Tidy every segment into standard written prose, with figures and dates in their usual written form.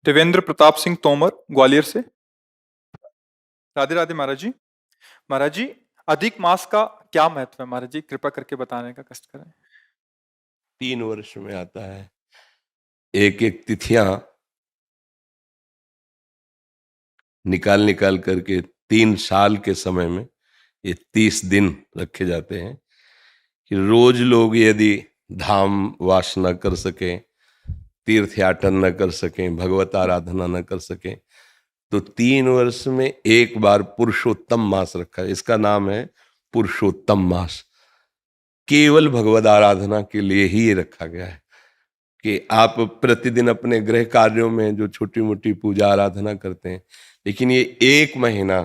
देवेंद्र प्रताप सिंह तोमर ग्वालियर से। राधे राधे महाराज जी। महाराज जी, अधिक मास का क्या महत्व है महाराज जी, कृपा करके बताने का कष्ट करें। 3 वर्ष में आता है। एक एक तिथियां निकाल निकाल करके 3 साल के समय में ये 30 दिन रखे जाते हैं कि रोज लोग यदि धाम वास न कर सकें, तीर्थ याटन न कर सकें, भगवत आराधना न कर सकें, तो 3 वर्ष में एक बार पुरुषोत्तम मास रखा है। इसका नाम है पुरुषोत्तम मास। केवल भगवत आराधना के लिए ही ये रखा गया है कि आप प्रतिदिन अपने गृह कार्यों में जो छोटी मोटी पूजा आराधना करते हैं, लेकिन ये 1 महीना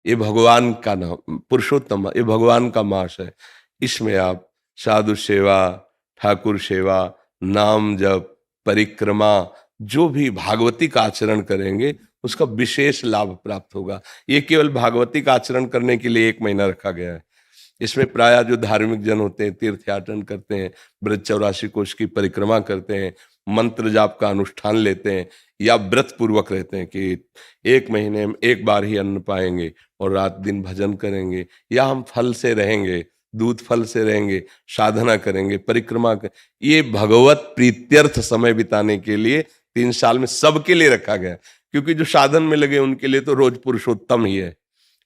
ये भगवान का नाम पुरुषोत्तम, ये भगवान का मास है। इसमें आप साधु सेवा, ठाकुर सेवा, नाम जप, परिक्रमा, जो भी भागवती का आचरण करेंगे उसका विशेष लाभ प्राप्त होगा। ये केवल भागवती का आचरण करने के लिए 1 महीना रखा गया है। इसमें प्रायः जो धार्मिक जन होते हैं तीर्थयाटन करते हैं, ब्रज 84 कोष की परिक्रमा करते हैं, मंत्र जाप का अनुष्ठान लेते हैं, या व्रत पूर्वक रहते हैं कि 1 महीने में एक बार ही अन्न पाएंगे और रात दिन भजन करेंगे, या हम फल से रहेंगे, दूध फल से रहेंगे, साधना करेंगे, परिक्रमा कर, ये भगवत प्रीत्यर्थ समय बिताने के लिए 3 साल में सबके लिए रखा गया। क्योंकि जो साधन में लगे उनके लिए तो रोज पुरुषोत्तम ही है,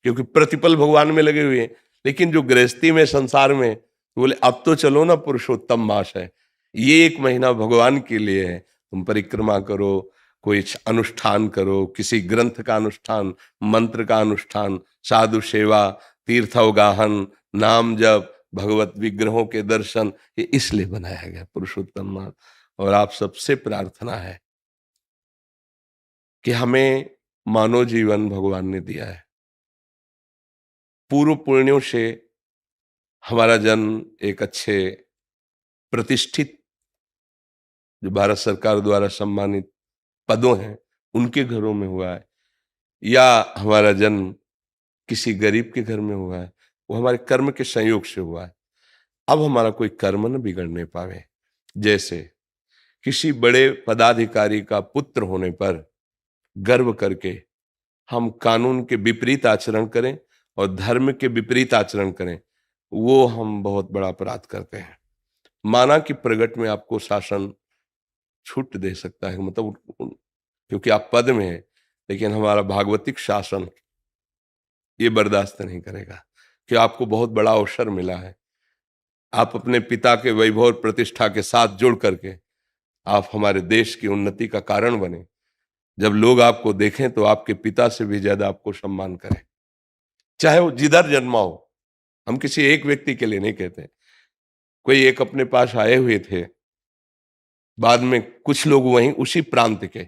क्योंकि प्रतिपल भगवान में लगे हुए हैं। लेकिन जो गृहस्थी में, संसार में, तो बोले अब तो चलो ना, पुरुषोत्तम मास है, ये 1 महीना भगवान के लिए है। तुम परिक्रमा करो, कोई अनुष्ठान करो, किसी ग्रंथ का अनुष्ठान, मंत्र का अनुष्ठान, साधु सेवा, तीर्थावगाहन, नाम जप, भगवत विग्रहों के दर्शन, ये इसलिए बनाया गया पुरुषोत्तम मास। और आप सबसे प्रार्थना है कि हमें मानव जीवन भगवान ने दिया है। पूर्व पुण्यों से हमारा जन्म एक अच्छे प्रतिष्ठित, जो भारत सरकार द्वारा सम्मानित पदों हैं, उनके घरों में हुआ है, या हमारा जन्म किसी गरीब के घर में हुआ है, वो हमारे कर्म के संयोग से हुआ है। अब हमारा कोई कर्म न बिगड़ने पावे। जैसे किसी बड़े पदाधिकारी का पुत्र होने पर गर्व करके हम कानून के विपरीत आचरण करें और धर्म के विपरीत आचरण करें, वो हम बहुत बड़ा अपराध करते हैं। माना कि प्रगट में आपको शासन छूट दे सकता है, मतलब क्योंकि आप पद में हैं, लेकिन हमारा भागवतिक शासन ये बर्दाश्त नहीं करेगा कि आपको बहुत बड़ा अवसर मिला है। आप अपने पिता के वैभव और प्रतिष्ठा के साथ जुड़ करके आप हमारे देश की उन्नति का कारण बने। जब लोग आपको देखें तो आपके पिता से भी ज्यादा आपको सम्मान करें, चाहे वो जिधर जन्मा हो। हम किसी एक व्यक्ति के लिए नहीं कहते। कोई एक अपने पास आए हुए थे, बाद में कुछ लोग वहीं उसी प्रांत के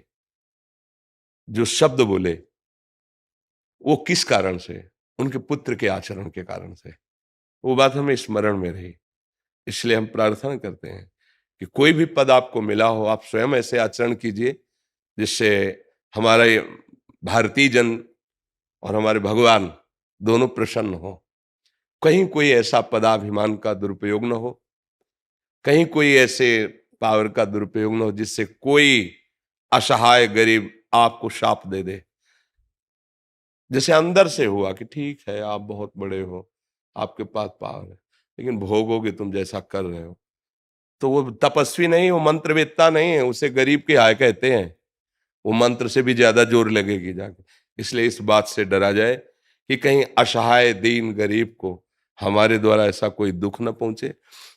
जो शब्द बोले, वो किस कारण से? उनके पुत्र के आचरण के कारण से। वो बात हमें स्मरण में रही। इसलिए हम प्रार्थना करते हैं कि कोई भी पद आपको मिला हो, आप स्वयं ऐसे आचरण कीजिए जिससे हमारा ये भारतीय जन और हमारे भगवान दोनों प्रसन्न हो। कहीं कोई ऐसा पदाभिमान का दुरुपयोग न हो, कहीं कोई ऐसे पावर का दुरुपयोग न हो जिससे कोई असहाय गरीब आपको शाप दे दे। जैसे अंदर से हुआ कि ठीक है, आप बहुत बड़े हो, आपके पास पावर है, लेकिन भोगोगे तुम जैसा कर रहे हो। तो वो तपस्वी नहीं, वो मंत्रवेत्ता नहीं है, उसे गरीब के हाय कहते हैं। वो मंत्र से भी ज्यादा जोर लगेगी जाके। इसलिए इस बात से डरा जाए कि कहीं असहाय दीन गरीब को हमारे द्वारा ऐसा कोई दुख न पहुंचे,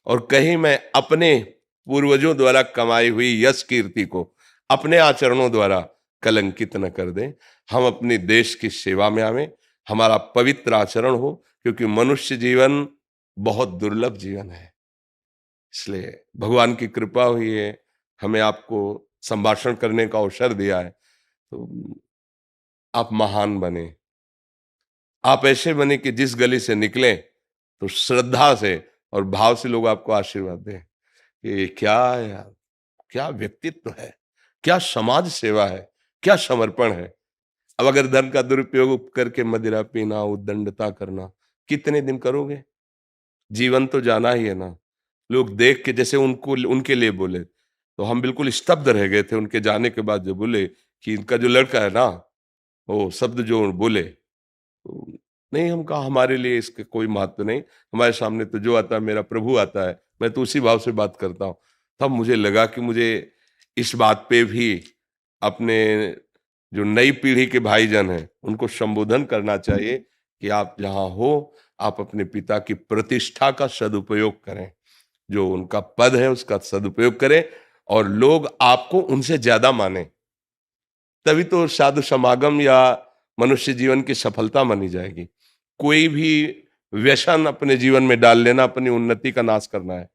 और कहीं मैं अपने पूर्वजों द्वारा कमाई हुई यश कीर्ति को अपने आचरणों द्वारा कलंकित न कर दें। हम अपने देश की सेवा में आवें, हमारा पवित्र आचरण हो, क्योंकि मनुष्य जीवन बहुत दुर्लभ जीवन है। इसलिए भगवान की कृपा हुई है, हमें आपको संभाषण करने का अवसर दिया है, तो आप महान बने। आप ऐसे बने कि जिस गली से निकलें तो श्रद्धा से और भाव से लोग आपको आशीर्वाद दें कि क्या है यार, क्या व्यक्तित्व है, क्या समाज सेवा है, क्या समर्पण है। अब अगर धन का दुरुपयोग करके मदिरा पीना, उद्दंडता करना, कितने दिन करोगे? जीवन तो जाना ही है ना। लोग देख के जैसे उनको उनके लिए बोले, तो हम बिल्कुल स्तब्ध रह गए थे उनके जाने के बाद। जो बोले कि इनका जो लड़का है ना, वो शब्द जो बोले, तो नहीं, हम कहा हमारे लिए इसके कोई महत्व नहीं, हमारे सामने तो जो आता है मेरा प्रभु आता है, मैं तो उसी भाव से बात करता हूँ। तब मुझे लगा कि मुझे इस बात पे भी अपने जो नई पीढ़ी के भाईजन हैं उनको संबोधन करना चाहिए कि आप जहाँ हो, आप अपने पिता की प्रतिष्ठा का सदुपयोग करें, जो उनका पद है उसका सदुपयोग करें, और लोग आपको उनसे ज्यादा माने, तभी तो साधु समागम या मनुष्य जीवन की सफलता मानी जाएगी। कोई भी व्यसन अपने जीवन में डाल लेना अपनी उन्नति का नाश करना है।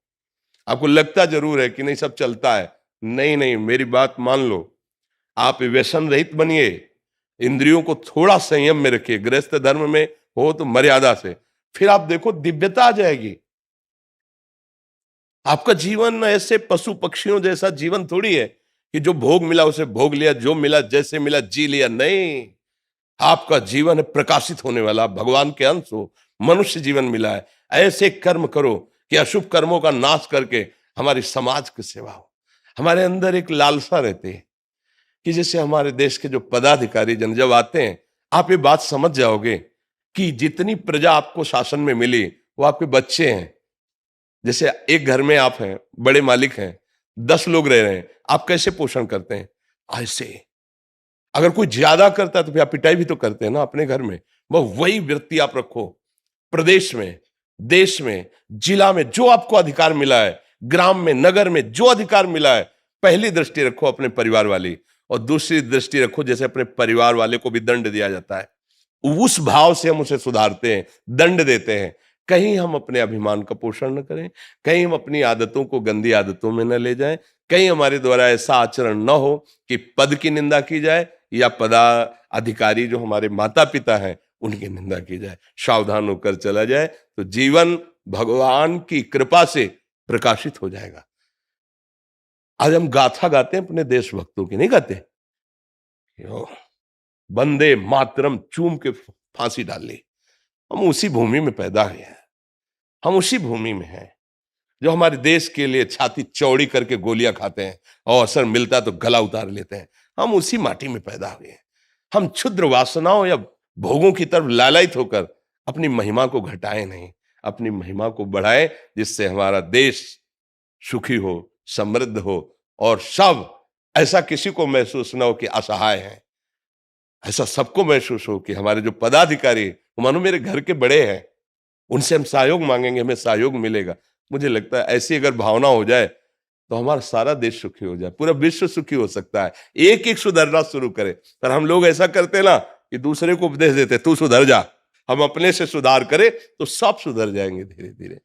आपको लगता जरूर है कि नहीं सब चलता है, नहीं नहीं, मेरी बात मान लो, आप व्यसन रहित बनिए, इंद्रियों को थोड़ा संयम में रखिए, गृहस्थ धर्म में हो तो मर्यादा से, फिर आप देखो दिव्यता आ जाएगी। आपका जीवन ऐसे पशु पक्षियों जैसा जीवन थोड़ी है कि जो भोग मिला उसे भोग लिया, जो मिला जैसे मिला जी लिया। नहीं, आपका जीवन है प्रकाशित होने वाला, भगवान के अंश हो, मनुष्य जीवन मिला है। ऐसे कर्म करो कि अशुभ कर्मों का नाश करके हमारी समाज की सेवा हो। हमारे अंदर एक लालसा रहती है कि जैसे हमारे देश के जो पदाधिकारी जन जब आते हैं, आप ये बात समझ जाओगे कि जितनी प्रजा आपको शासन में मिली वो आपके बच्चे हैं। जैसे एक घर में आप हैं, बड़े मालिक हैं, 10 लोग रह रहे हैं, आप कैसे पोषण करते हैं? ऐसे। अगर कोई ज्यादा करता है तो फिर आप पिटाई भी तो करते हैं ना अपने घर में। वही वृत्ति आप रखो प्रदेश में, देश में, जिला में, जो आपको अधिकार मिला है, ग्राम में, नगर में जो अधिकार मिला है, पहली दृष्टि रखो अपने परिवार वाली, और दूसरी दृष्टि रखो जैसे अपने परिवार वाले को भी दंड दिया जाता है, उस भाव से हम उसे सुधारते हैं, दंड देते हैं। कहीं हम अपने अभिमान का पोषण न करें, कहीं हम अपनी आदतों को गंदी आदतों में न ले जाएं, कहीं हमारे द्वारा ऐसा आचरण न हो कि पद की निंदा की जाए या पदाधिकारी जो हमारे माता पिता हैं उनकी निंदा की जाए। सावधान होकर चला जाए तो जीवन भगवान की कृपा से प्रकाशित हो जाएगा। आज हम गाथा गाते हैं अपने देशभक्तों की, नहीं गाते? वंदे मातरम चूम के फांसी डाल ली। हम उसी भूमि में पैदा हुए हैं, हम उसी भूमि में हैं जो हमारे देश के लिए छाती चौड़ी करके गोलियां खाते हैं और अवसर मिलता तो गला उतार लेते हैं। हम उसी माटी में पैदा हुए हैं। हम क्षुद्र वासनाओं या भोगों की तरफ लालायित होकर अपनी महिमा को घटाएं नहीं, अपनी महिमा को बढ़ाएं, जिससे हमारा देश सुखी हो, समृद्ध हो, और सब ऐसा किसी को महसूस न हो कि असहाय है। ऐसा सबको महसूस हो कि हमारे जो पदाधिकारी मानो मेरे घर के बड़े हैं, उनसे हम सहयोग मांगेंगे, हमें सहयोग मिलेगा। मुझे लगता है ऐसी अगर भावना हो जाए तो हमारा सारा देश सुखी हो जाए, पूरा विश्व सुखी हो सकता है। एक एक सुधरना शुरू करे। पर हम लोग ऐसा करते ना कि दूसरे को उपदेश देते तू सुधर जा, हम अपने से सुधार करें तो सब सुधर जाएंगे धीरे धीरे।